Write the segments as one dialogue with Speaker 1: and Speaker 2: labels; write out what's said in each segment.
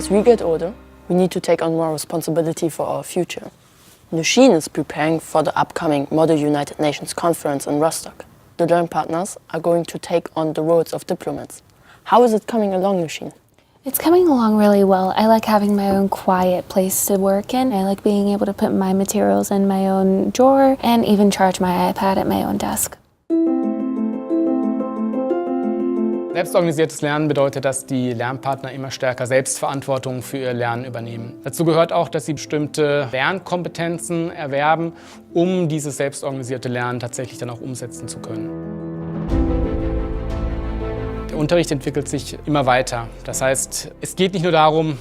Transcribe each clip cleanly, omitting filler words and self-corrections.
Speaker 1: As we get older, we need to take on more responsibility for our future. Nushin is preparing for the upcoming Model United Nations conference in Rostock. The Learn partners are going to take on the roles of diplomats. How is it coming along, Nushin?
Speaker 2: It's coming along really well. I like having my own quiet place to work in. I like being able to put my materials in my own drawer and even charge my iPad at my own desk.
Speaker 3: Selbstorganisiertes Lernen bedeutet, dass die Lernpartner immer stärker Selbstverantwortung für ihr Lernen übernehmen. Dazu gehört auch, dass sie bestimmte Lernkompetenzen erwerben, um dieses selbstorganisierte Lernen tatsächlich dann auch umsetzen zu können. Der Unterricht entwickelt sich immer weiter. Das heißt, es geht nicht nur darum,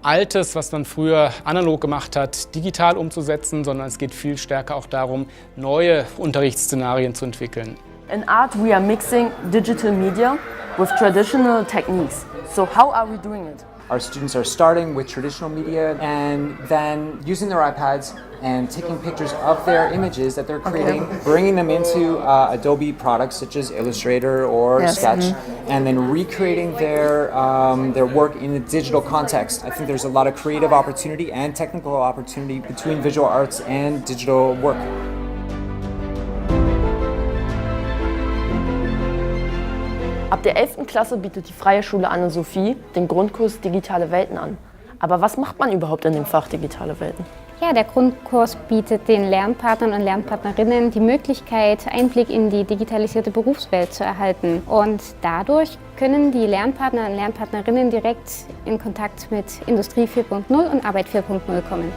Speaker 3: Altes, was man früher analog gemacht hat, digital umzusetzen, sondern es geht viel stärker auch darum, neue Unterrichtsszenarien zu entwickeln.
Speaker 1: In art, we are mixing digital media with traditional techniques. So how are we doing it?
Speaker 4: Our students are starting with traditional media and then using their iPads and taking pictures of their images that they're creating, bringing them into Adobe products such as Illustrator or Sketch, and then recreating their work in a digital context. I think there's a lot of creative opportunity and technical opportunity between visual arts and digital work.
Speaker 1: Ab der 11. Klasse bietet die Freie Schule Anne-Sophie den Grundkurs Digitale Welten an. Aber was macht man überhaupt in dem Fach Digitale Welten?
Speaker 5: Ja, der Grundkurs bietet den Lernpartnern und Lernpartnerinnen die Möglichkeit, Einblick in die digitalisierte Berufswelt zu erhalten. Und dadurch können die Lernpartner und Lernpartnerinnen direkt in Kontakt mit Industrie 4.0 und Arbeit 4.0 kommen.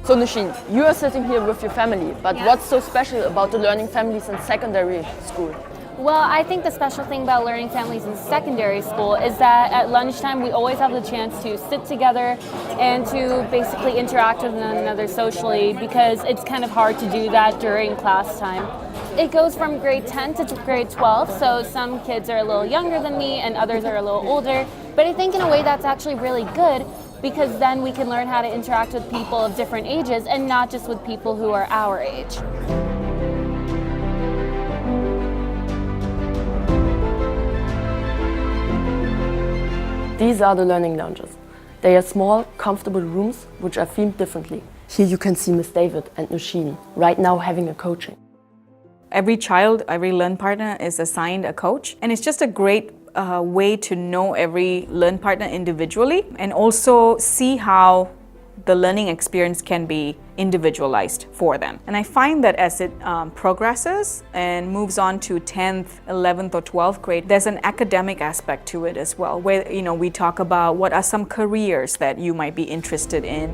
Speaker 1: So Nushin, you are sitting here with your family, but what's so special about the learning families in secondary school?
Speaker 6: Well, I think the special thing about learning families in secondary school is that at lunchtime we always have the chance to sit together and to basically interact with one another socially, because it's kind of hard to do that during class time. It goes from grade 10 to grade 12, so some kids are a little younger than me and others are a little older, but I think in a way that's actually really good, because then we can learn how to interact with people of different ages and not just with people who are our age.
Speaker 1: These are the learning lounges. They are small, comfortable rooms which are themed differently. Here you can see Miss David and Nushin right now having a coaching.
Speaker 7: Every child, every Learn partner is assigned a coach, and it's just a great way to know every Learn partner individually and also see how the learning experience can be individualized for them. And I find that as it progresses and moves on to 10th, 11th or 12th grade, there's an academic aspect to it as well, where we talk about what are some careers that you might be interested in.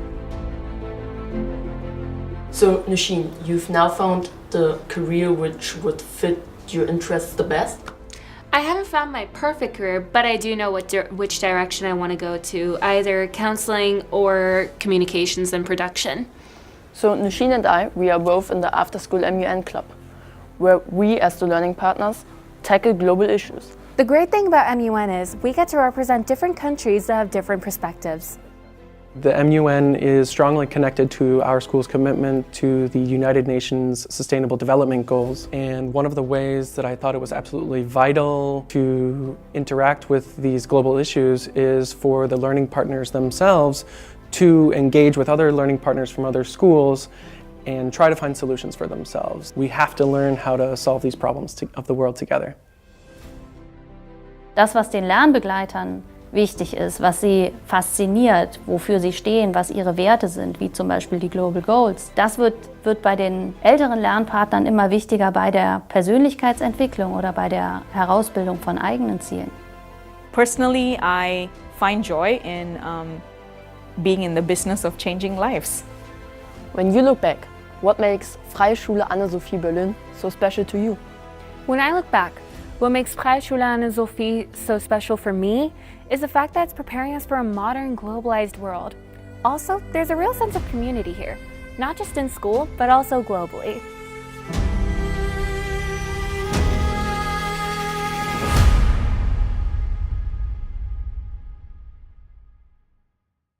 Speaker 1: So Nushin, you've now found the career which would fit your interests the best?
Speaker 8: I haven't found my perfect career, but I do know which direction I want to go to, either counseling or communications and production.
Speaker 1: So Nushin and I, we are both in the After School MUN Club, where we as the learning partners tackle global issues.
Speaker 9: The great thing about MUN is we get to represent different countries that have different perspectives.
Speaker 10: The MUN is strongly connected to our school's commitment to the United Nations Sustainable Development Goals. And one of the ways that I thought it was absolutely vital to interact with these global issues is for the learning partners themselves to engage with other learning partners from other schools and try to find solutions for themselves. We have to learn how to solve these problems of the world together.
Speaker 11: Das, was den Lernbegleitern wichtig ist, was sie fasziniert, wofür sie stehen, was ihre Werte sind, wie zum Beispiel die Global Goals. Das wird bei den älteren Lernpartnern immer wichtiger bei der Persönlichkeitsentwicklung oder bei der Herausbildung von eigenen Zielen.
Speaker 7: Personally, I find joy in being in the business of changing lives.
Speaker 1: When you look back, what makes Freie Schule Anne-Sophie Berlin so special to you?
Speaker 9: When I look back, what makes Freie Schule Anne-Sophie so special for me is the fact that it's preparing us for a modern, globalized world. Also, there's a real sense of community here, not just in school, but also globally.